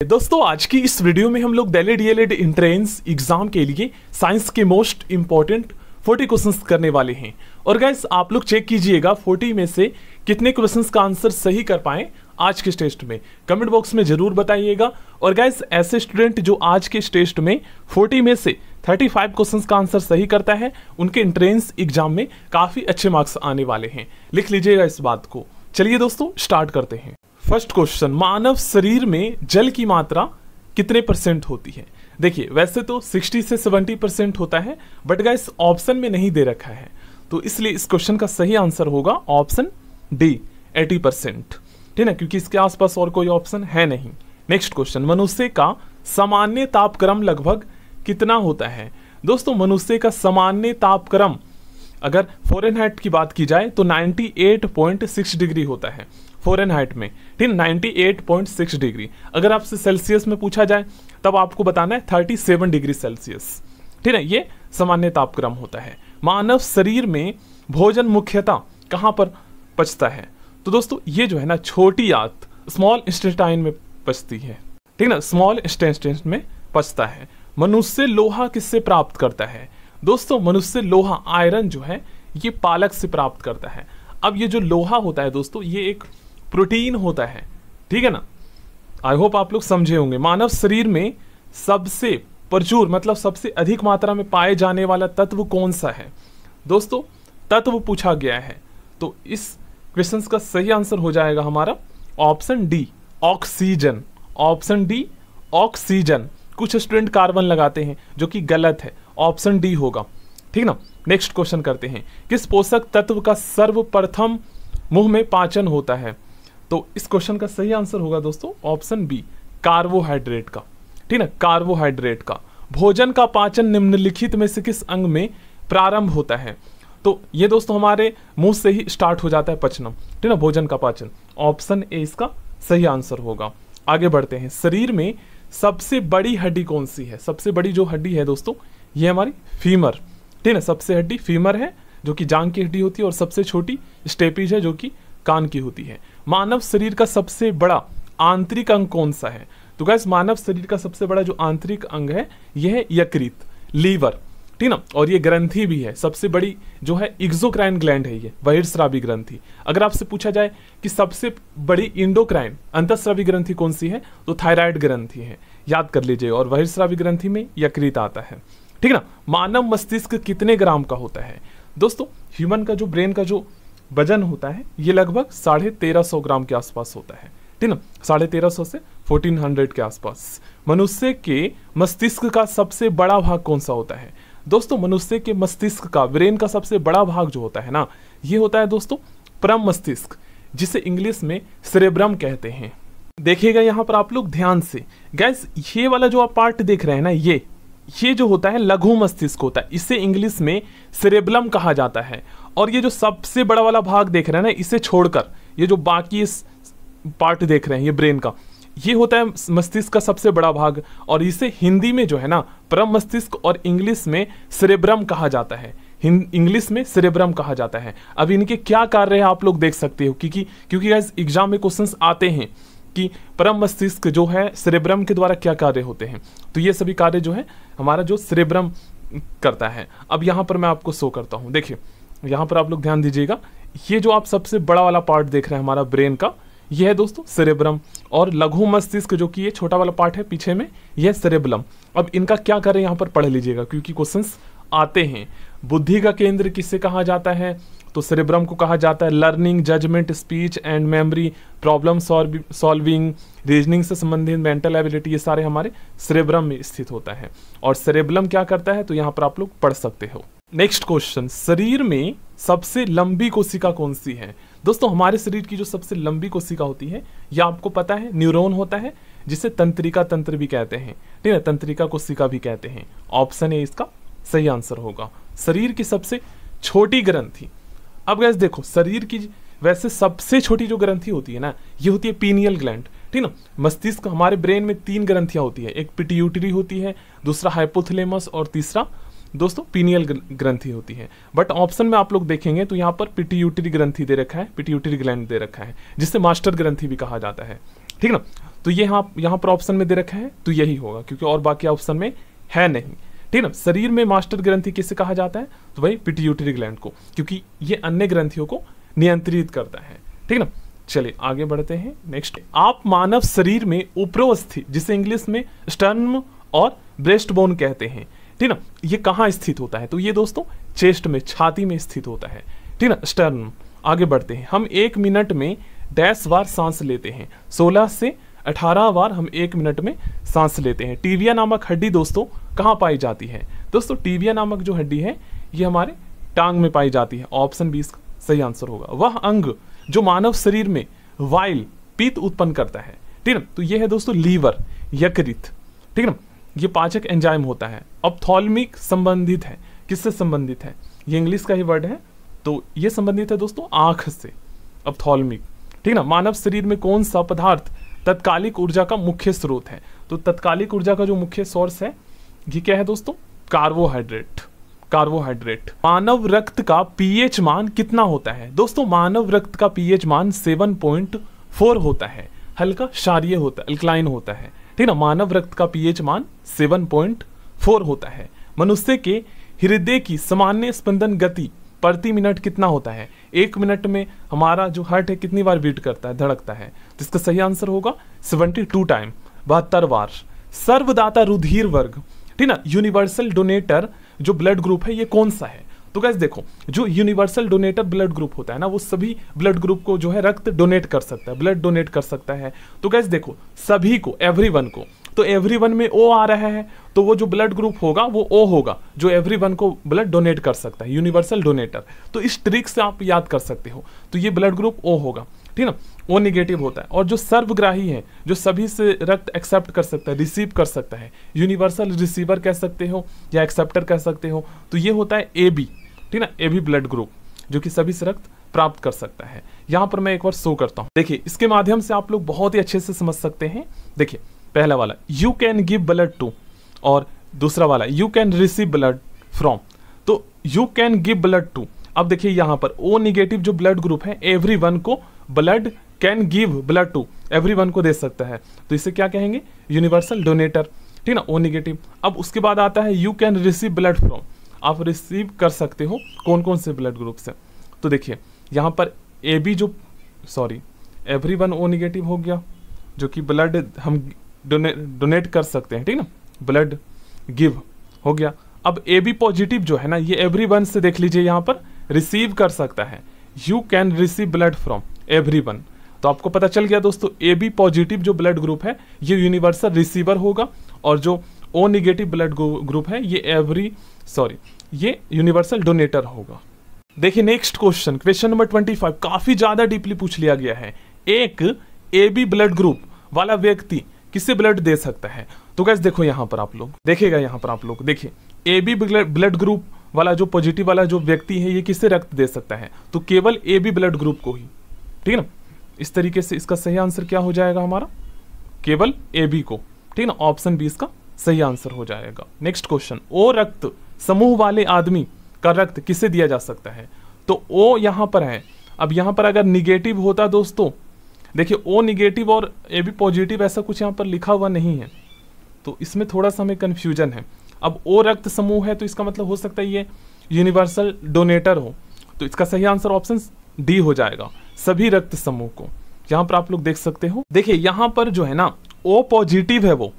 दोस्तों आज की इस वीडियो में हम लोग दिल्ली डीएलएड एंट्रेंस एग्जाम के लिए साइंस के मोस्ट इंपॉर्टेंट 40 क्वेश्चंस करने वाले हैं। और गाइस आप लोग चेक कीजिएगा 40 में से कितने क्वेश्चंस का आंसर सही कर पाए आज के टेस्ट में, कमेंट बॉक्स में जरूर बताइएगा। और गाइस ऐसे स्टूडेंट जो आज के टेस्ट में 40 में से 35 क्वेश्चंस का आंसर सही करता है उनके एंट्रेंस एग्जाम में काफी अच्छे मार्क्स आने वाले हैं, लिख लीजिएगा इस बात को। चलिए दोस्तों स्टार्ट करते हैं। फर्स्ट क्वेश्चन, मानव शरीर में जल की मात्रा कितने परसेंट होती है? देखिए वैसे तो 60 से 70% होता है, बट गाइस ऑप्शन में नहीं दे रखा है, तो इसलिए इस क्वेश्चन का सही आंसर होगा ऑप्शन डी 80%, ठीक है, क्योंकि इसके आसपास और कोई ऑप्शन है नहीं। नेक्स्ट क्वेश्चन, मनुष्य का सामान्य तापक्रम लगभग कितना होता है? दोस्तों मनुष्य का सामान्य तापक्रम अगर फ़ारेनहाइट की बात की जाए तो 98.6 डिग्री होता है फ़ारेनहाइट में, ठीक, 98.6 डिग्री। अगर आपसे सेल्सियस में पूछा जाए तब आपको बताना है 37 डिग्री सेल्सियस, ठीक है, ये सामान्य तापक्रम होता है। मानव शरीर में भोजन मुख्यतः कहाँ पर पचता है? तो दोस्तों ये जो है ना छोटी आंत स्मॉल इंटेस्टाइन में पचती है, ठीक ना, स्मॉल इंटेस्टाइन में पचता है। मनुष्य लोहा किससे प्राप्त करता है? दोस्तों मनुष्य लोहा आयरन जो है ये पालक से प्राप्त करता है। अब ये जो लोहा होता है दोस्तों ये एक प्रोटीन होता है, ठीक है ना, आई होप आप लोग समझे होंगे। मानव शरीर में सबसे प्रचुर मतलब सबसे अधिक मात्रा में पाए जाने वाला तत्व कौन सा है? दोस्तों तत्व पूछा गया है, तो इस क्वेश्चन का सही आंसर हो जाएगा हमारा option D oxygen. Option D oxygen. कुछ स्टूडेंट कार्बन लगाते हैं जो कि गलत है, ऑप्शन डी होगा, ठीक ना। नेक्स्ट क्वेश्चन करते हैं, किस पोषक तत्व का सर्वप्रथम मुंह में पाचन होता है? तो इस क्वेश्चन का सही आंसर होगा दोस्तों ऑप्शन बी कार्बोहाइड्रेट का, ठीक ना, कार्बोहाइड्रेट का। भोजन का पाचन निम्नलिखित में से किस अंग में प्रारंभ होता है? तो ये दोस्तों हमारे मुंह से ही स्टार्ट हो जाता है पचना, ठीक ना, भोजन का पाचन। ऑप्शन ए इसका सही आंसर होगा। आगे बढ़ते हैं, शरीर में सबसे बड़ी हड्डी कौन सी है? सबसे बड़ी जो हड्डी है दोस्तों ये हमारी फीमर, ठीक है, सबसे हड्डी फीमर है जो कि जांघ की हड्डी होती है, और सबसे छोटी स्टेपिज है जो कि कान की होती है। मानव शरीर का सबसे बड़ा आंतरिक अंग कौन सा है? तो गाइस मानव शरीर का सबसे बड़ा जो आंतरिक अंग है यह है यकृत, लीवर, ठीक ना, और ये ग्रंथि भी है। सबसे बड़ी जो है एक्सोक्राइन ग्लैंड है, ये बहिर्स्रावी ग्रंथि। अगर आपसे पूछा जाए कि सबसे बड़ी इंडोक्राइन अंतःस्रावी ग्रंथि कौन सी है, तो थायराइड ग्रंथि है, याद कर लीजिए। और बहिर्स्रावी ग्रंथि में यकृत आता है, ठीक ना। मानव मस्तिष्क कितने ग्राम का होता है? दोस्तों ह्यूमन का जो ब्रेन का जो वजन होता है ये लगभग 1350 ग्राम के आसपास होता है, ठीक ना, 1350 से 1400 के आसपास। मनुष्य के मस्तिष्क का सबसे बड़ा भाग कौन सा होता है? दोस्तों मनुष्य के मस्तिष्क का ब्रेन का सबसे बड़ा भाग जो होता है ना ये होता है दोस्तों परम मस्तिष्क, जिसे इंग्लिश में सेरेब्रम कहते हैं। देखिएगा यहाँ पर आप लोग ध्यान से, गैस ये वाला जो आप पार्ट देख रहे हैं ना ये जो होता है लघु मस्तिष्क होता है, इसे इंग्लिश में सेरेब्रम कहा जाता है। और ये जो सबसे बड़ा वाला भाग देख रहे हैं ना इसे छोड़कर ये जो बाकी इस पार्ट देख रहे हैं ये ब्रेन का, ये होता है मस्तिष्क का सबसे बड़ा भाग, और इसे हिंदी में जो है ना परम मस्तिष्क और इंग्लिश में सेरेब्रम कहा जाता है। इंग्लिश में सेरेब्रम कहा जाता है। अब इनके क्या कार्य है आप लोग देख सकते हो, क्योंकि गाइस एग्जाम में क्वेश्चंस आते हैं कि परम मस्तिष्क जो है सेरेब्रम के द्वारा क्या कार्य होते हैं, तो ये सभी कार्य जो है हमारा जो सेरेब्रम करता है। अब यहाँ पर मैं आपको शो करता हूँ, देखिए यहाँ पर आप लोग ध्यान दीजिएगा, ये जो आप सबसे बड़ा वाला पार्ट देख रहे हैं हमारा ब्रेन का यह है दोस्तों सेरेब्रम, और लघु मस्तिष्क जो कि ये छोटा वाला पार्ट है पीछे में यह सेरेब्रम। अब इनका क्या कार्य यहाँ पर पढ़ लीजिएगा क्योंकि क्वेश्चंस आते हैं। बुद्धि का केंद्र किसे कहा जाता है? तो सेरेब्रम को कहा जाता है learning, judgement, speech and memory, problem solving, reasoning से संबंधित, मेंटल एबिलिटी, ये सारे हमारे सेरेब्रम में स्थित होता है। और सेरेब्रम क्या करता है तो यहाँ पर आप लोग पढ़ सकते हो। नेक्स्ट क्वेश्चन, शरीर में सबसे लंबी कोशिका कौन सी है? दोस्तों हमारे शरीर की जो सबसे लंबी कोशिका होती है यह आपको पता है न्यूरॉन होता है, जिसे तंत्रिका तंत्र भी कहते हैं, ठीक है, तंत्रिका कोशिका भी कहते हैं। ऑप्शन ए इसका सही आंसर होगा। शरीर की सबसे छोटी ग्रंथि, अब गैस देखो शरीर की वैसे सबसे छोटी जो ग्रंथि होती है ना ये होती है पीनियल ग्लैंड, ठीक ना। मस्तिष्क हमारे ब्रेन में 3 ग्रंथियां होती है, एक पिट्यूटरी होती है, दूसरा हाइपोथैलेमस और तीसरा दोस्तों पीनियल ग्रंथि होती है। बट ऑप्शन में आप लोग देखेंगे तो यहाँ पर पिट्यूटरी ग्रंथि दे रखा है, पिट्यूटरी ग्लैंड दे रखा है, जिससे मास्टर ग्रंथि भी कहा जाता है, ठीक ठीक ना। तो ये यहाँ पर ऑप्शन में दे रखा है तो यही होगा, क्योंकि और बाकी ऑप्शन में है नहीं, ठीक ना। शरीर में मास्टर ग्रंथि किसे कहा जाता है, तो भाई पिट्यूटरी ग्लैंड को, क्योंकि ये अन्य ग्रंथियों को नियंत्रित करता है, ठीक ना। चलिए आगे बढ़ते हैं। नेक्स्ट, आप मानव शरीर में उपरोस्थित, जिसे इंग्लिश में स्टर्नम और ब्रेस्ट बोन कहते हैं, ठीक ना, ये कहाँ स्थित होता है, तो ये दोस्तों चेस्ट में, छाती में स्थित होता है, ठीक ना, स्टर्नम। आगे बढ़ते हैं। हम 1 मिनट में डैश बार सांस लेते हैं, 16 से 18 बार हम 1 मिनट में सांस लेते हैं। टीबिया नामक हड्डी दोस्तों कहाँ पाई जाती है, दोस्तों टीबिया नामक जो हड्डी है ये हमारे टांग में पाई जाती है। ऑप्शन 20 का सही आंसर होगा। वह अंग जो मानव शरीर में वाइल पित्त उत्पन्न करता है, ठीक ना, तो ये है दोस्तों लीवर, यकृत, ठीक ना, ये पाचक एंजाइम होता है। ऑप्थॉल्मिक संबंधित है, किससे संबंधित है, ये इंग्लिश का ही वर्ड है, तो ये संबंधित है दोस्तों आंख से, ऑप्थॉल्मिक, ठीक ना। मानव शरीर में कौन सा पदार्थ तत्कालिक ऊर्जा का मुख्य स्रोत है, तो तत्कालिक ऊर्जा का जो मुख्य सोर्स है ये क्या है दोस्तों, कार्बोहाइड्रेट, कार्बोहाइड्रेट। मानव रक्त का पीएच मान कितना होता है, दोस्तों मानव रक्त का पीएच मान 7.4 होता है, हल्का क्षारीय होता है, अल्कलाइन होता है, ठीक ना। मानव रक्त का पीएच मान 7.4 होता है। मनुष्य के हृदय की सामान्य स्पंदन गति प्रति मिनट कितना होता है, 1 मिनट में हमारा जो हार्ट है कितनी बार बीट करता है, धड़कता है, तो इसका सही आंसर होगा 72 टाइम, 72 बार। सर्वदाता रुधिर वर्ग, ठीक ना, यूनिवर्सल डोनेटर जो ब्लड ग्रुप है ये कौन सा है, तो गाइस देखो जो यूनिवर्सल डोनेटर ब्लड ग्रुप होता है ना, वो सभी ब्लड ग्रुप को जो है रक्त डोनेट कर सकता है, ब्लड डोनेट कर सकता है। तो गाइस देखो सभी को, एवरीवन को, तो एवरीवन में ओ आ रहा है, तो वो जो ब्लड ग्रुप होगा वो ओ होगा, जो एवरीवन को ब्लड डोनेट कर सकता है, यूनिवर्सल डोनेटर। तो इस ट्रिक से आप याद कर सकते हो, तो ये ब्लड ग्रुप ओ होगा, ठीक ना, ओ निगेटिव होता है। और जो सर्वग्राही है, जो सभी से रक्त एक्सेप्ट कर सकता है, रिसीव कर सकता है, यूनिवर्सल रिसीवर कह सकते हो या एक्सेप्टर कह सकते हो, तो ये होता है ए बी, ठीक ना, ए बी ब्लड ग्रुप, जो कि सभी से रक्त प्राप्त कर सकता है। यहाँ पर मैं एक बार शो करता हूँ, देखिए इसके माध्यम से आप लोग बहुत ही अच्छे से समझ सकते हैं। देखिए पहला वाला you can give blood to, और दूसरा वाला you can receive blood from, तो you can give blood to. अब देखिए यहाँ पर ओ निगेटिव जो ब्लड ग्रुप है एवरीवन को blood can give blood to, everyone को दे सकता है, तो इसे क्या कहेंगे, यूनिवर्सल डोनेटर, ठीक ना, ओ निगेटिव। अब उसके बाद आता है you can receive blood from, आप रिसीव कर सकते हो कौन कौन से ब्लड ग्रुप से, तो देखिए यहाँ पर ए बी जो, सॉरी एवरीवन ओ निगेटिव हो गया, जो कि ब्लड हम डोनेट कर सकते हैं, ठीक ना, ब्लड गिव हो गया। अब ए बी पॉजिटिव जो है ना, ये एवरीवन से देख लीजिए यहाँ पर रिसीव कर सकता है, you can receive blood from everyone. तो आपको पता चल गया दोस्तों, ए बी पॉजिटिव जो ब्लड ग्रुप है ये यूनिवर्सल रिसीवर होगा, और जो ओ निगेटिव ब्लड ग्रुप है ये यूनिवर्सल डोनेटर होगा। देखिए नेक्स्ट क्वेश्चन, क्वेश्चन नंबर 25, काफी ज्यादा डीपली पूछ लिया गया है। एक ए बी ब्लड ग्रुप वाला व्यक्ति किससे ब्लड दे सकता है, तो गाइस देखो यहाँ पर आप लोग देखिएगा, यहाँ पर आप लोग देखिए ए बी ब्लड ग्रुप वाला जो पॉजिटिव वाला जो व्यक्ति है ये किससे रक्त दे सकता है, तो केवल ए बी ब्लड ग्रुप को ही, ठीक है ना। इस तरीके से इसका सही आंसर क्या हो जाएगा हमारा, केवल ए बी को, ठीक ना, ऑप्शन 20 का सही आंसर हो जाएगा। नेक्स्ट क्वेश्चन, ओ रक्त समूह वाले आदमी का रक्त किसे दिया जा सकता है, तो ओ यहाँ पर है। अब यहाँ पर अगर निगेटिव होता दोस्तों, देखिए ओ निगेटिव और ए बी पॉजिटिव ऐसा कुछ यहाँ पर लिखा हुआ नहीं है, तो इसमें थोड़ा सा हमें कंफ्यूजन है। अब ओ रक्त समूह है तो इसका मतलब हो सकता है ये यूनिवर्सल डोनेटर हो, तो इसका सही आंसर ऑप्शन डी हो जाएगा, सभी रक्त समूह को। यहाँ पर आप लोग देख सकते हो, देखिए यहाँ पर जो है ना ओ पॉजिटिव है वो,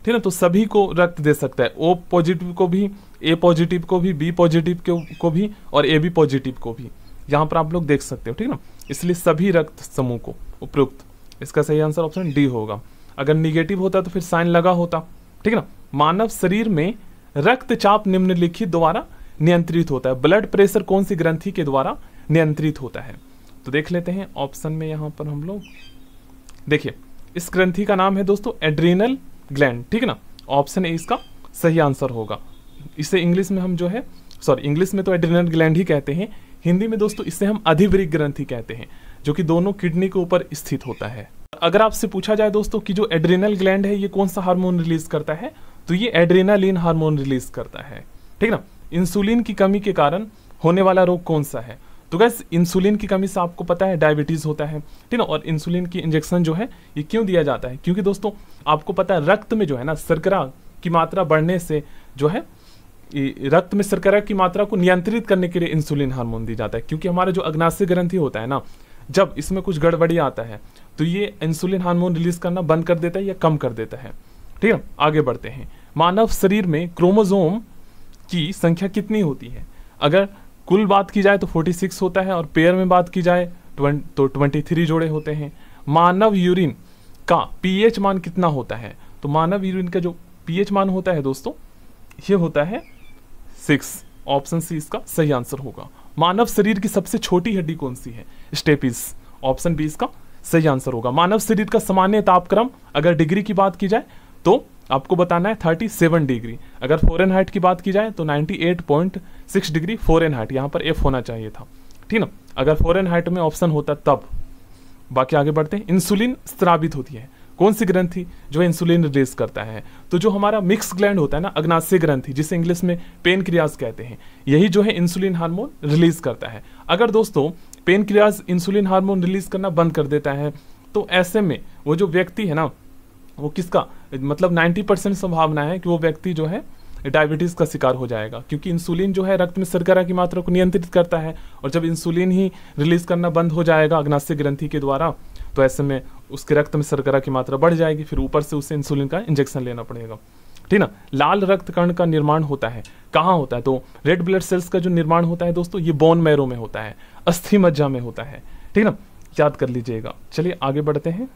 ठीक है, तो सभी को रक्त दे सकता है, ओ पॉजिटिव को भी, ए पॉजिटिव को भी, बी पॉजिटिव को भी, और ए बी पॉजिटिव को भी, यहाँ पर आप लोग देख सकते हो, ठीक ना, इसलिए सभी रक्त समूह को उपयुक्त। इसका सही आंसर ऑप्शन डी होगा। अगर निगेटिव होता तो फिर साइन लगा होता, ठीक है ना। मानव शरीर में रक्तचाप निम्नलिखित द्वारा नियंत्रित होता है, ब्लड प्रेशर कौन सी ग्रंथि के द्वारा नियंत्रित होता है, तो देख लेते हैं ऑप्शन में। यहाँ पर हम लोग देखिए इस ग्रंथि का नाम है दोस्तों एड्रीनल ग्लैंड, ठीक है ना, ऑप्शन ए इसका सही आंसर होगा। इसे इंग्लिश में हम जो है, सॉरी इंग्लिश में तो एड्रीनल ग्लैंड ही कहते हैं, हिंदी में दोस्तों इसे हम अधिवृक्क ग्रंथि कहते हैं, जो कि दोनों किडनी के ऊपर स्थित होता है। अगर आपसे पूछा जाए दोस्तों कि जो एड्रीनल ग्लैंड है ये कौन सा हार्मोन रिलीज करता है, तो ये एड्रेनालिन हार्मोन रिलीज करता है, ठीक ना। इंसुलिन की कमी के कारण होने वाला रोग कौन सा है, तो गैस इंसुलिन की कमी से आपको पता है डायबिटीज होता है, ठीक ना। और इंसुलिन की इंजेक्शन जो है ये क्यों दिया जाता है, क्योंकि दोस्तों आपको पता है रक्त में जो है ना शर्करा की मात्रा बढ़ने से जो है रक्त में शर्करा की मात्रा को नियंत्रित करने के लिए इंसुलिन हार्मोन दिया जाता है। क्योंकि हमारा जो अग्नाशय ग्रंथि होता है ना, जब इसमें कुछ गड़बड़ी आता है तो ये इंसुलिन हार्मोन रिलीज करना बंद कर देता है या कम कर देता है, ठीक है। आगे बढ़ते हैं। मानव शरीर में क्रोमोसोम की संख्या कितनी होती है? अगर कुल बात की जाए तो 46 होता है, और पेयर में बात की जाए तो 23 जोड़े होते हैं। मानव यूरिन का पीएच मान कितना होता है? तो मानव यूरिन का जो पीएच मान होता है दोस्तों ये होता है 6। ऑप्शन सी इसका सही आंसर होगा। मानव शरीर की सबसे छोटी हड्डी कौन सी है? स्टेपिस। ऑप्शन बी इसका सही आंसर होगा। मानव शरीर का सामान्य तापक्रम अगर डिग्री की बात की जाए तो आपको बताना है 37 डिग्री। अगर फ़ारेनहाइट की बात की जाए तो 98.6 डिग्री फ़ारेनहाइट, यहाँ पर एफ होना चाहिए था, ठीक ना। अगर फ़ारेनहाइट में ऑप्शन होता तब। बाकी आगे बढ़ते हैं। इंसुलिन स्रावित होती है कौन सी ग्रंथि जो इंसुलिन रिलीज करता है? तो जो हमारा मिक्स ग्लैंड होता है ना, अग्नाशय ग्रंथि, जिसे इंग्लिश में पेनक्रियाज कहते हैं, यही जो है इंसुलिन हार्मोन रिलीज करता है। अगर दोस्तों पेनक्रियाज इंसुलिन हार्मोन रिलीज करना बंद कर देता है तो ऐसे में वो जो व्यक्ति है ना, वो किसका मतलब 90% संभावना है कि वो व्यक्ति जो है डायबिटीज का शिकार हो जाएगा। क्योंकि इंसुलिन जो है रक्त में शर्करा की मात्रा को नियंत्रित करता है, और जब इंसुलिन ही रिलीज करना बंद हो जाएगा अग्नाशय ग्रंथि के द्वारा तो ऐसे में उसके रक्त में शर्करा की मात्रा बढ़ जाएगी, फिर ऊपर से उसे इंसुलिन का इंजेक्शन लेना पड़ेगा, ठीक ना। लाल रक्त कण का निर्माण होता है कहाँ होता है? तो रेड ब्लड सेल्स का जो निर्माण होता है दोस्तों ये बोन मैरो में होता है, अस्थि मज्जा में होता है, ठीक ना, याद कर लीजिएगा। चलिए आगे बढ़ते हैं।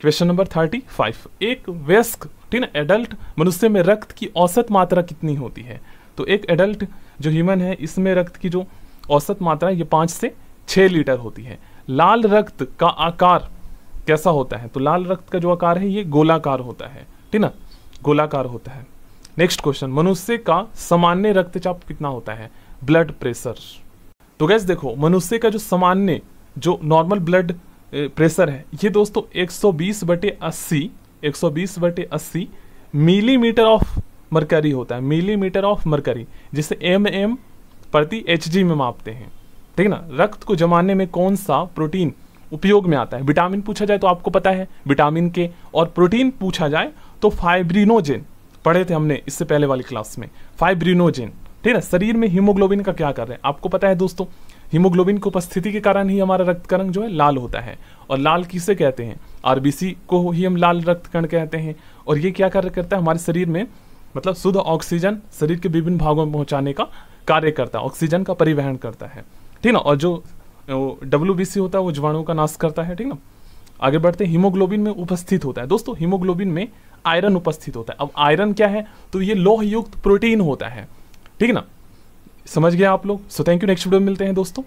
Question number 35। एक वयस्क, ठीक ना, एडल्ट मनुष्य में रक्त की औसत मात्रा कितनी होती है? तो एक एडल्ट जो ह्यूमन है इसमें रक्त की जो औसत मात्रा है ये 5 से 6 लीटर होती है। लाल रक्त का आकार कैसा होता है? तो लाल रक्त का जो आकार है ये गोलाकार होता है, ठीक ना, गोलाकार होता है। Next question. मनुष्य का सामान्य रक्तचाप कितना होता है? Blood pressure. तो गैस देखो, मनुष्य का जो सामान्य जो नॉर्मल ब्लड प्रेशर है ये दोस्तों 120/80 मिलीमीटर ऑफ मरकरी होता है, मिलीमीटर ऑफ मरकरी, जिसे mm प्रति hg में मापते हैं, ठीक ना। रक्त को जमाने में कौन सा प्रोटीन उपयोग में आता है? विटामिन पूछा जाए तो आपको पता है विटामिन के, और प्रोटीन पूछा जाए तो फाइब्रिनोजेन, पढ़े थे हमने इससे पहले वाली क्लास में, फाइब्रिनोजेन, ठीक है। शरीर में हीमोग्लोबिन का क्या कार्य है? आपको पता है दोस्तों हीमोग्लोबिन की उपस्थिति के कारण ही हमारा रक्त का रंग जो है लाल होता है। और लाल किसे कहते हैं? आरबीसी को ही हम लाल रक्त कण कहते हैं। और ये क्या कार्य करता है हमारे शरीर में? मतलब शुद्ध ऑक्सीजन शरीर के विभिन्न भागों में पहुंचाने का कार्य करता है, ऑक्सीजन का परिवहन करता है, ठीक ना। और जो WBC होता है वो जीवाणुओं का नाश करता है, ठीक ना। आगे बढ़ते हैं। हीमोग्लोबिन में उपस्थित होता है दोस्तों, हीमोग्लोबिन में आयरन उपस्थित होता है। अब आयरन क्या है? तो ये लौह युक्त प्रोटीन होता है, ठीक ना। समझ गए आप लोग? So thank you. Next video में मिलते हैं दोस्तों।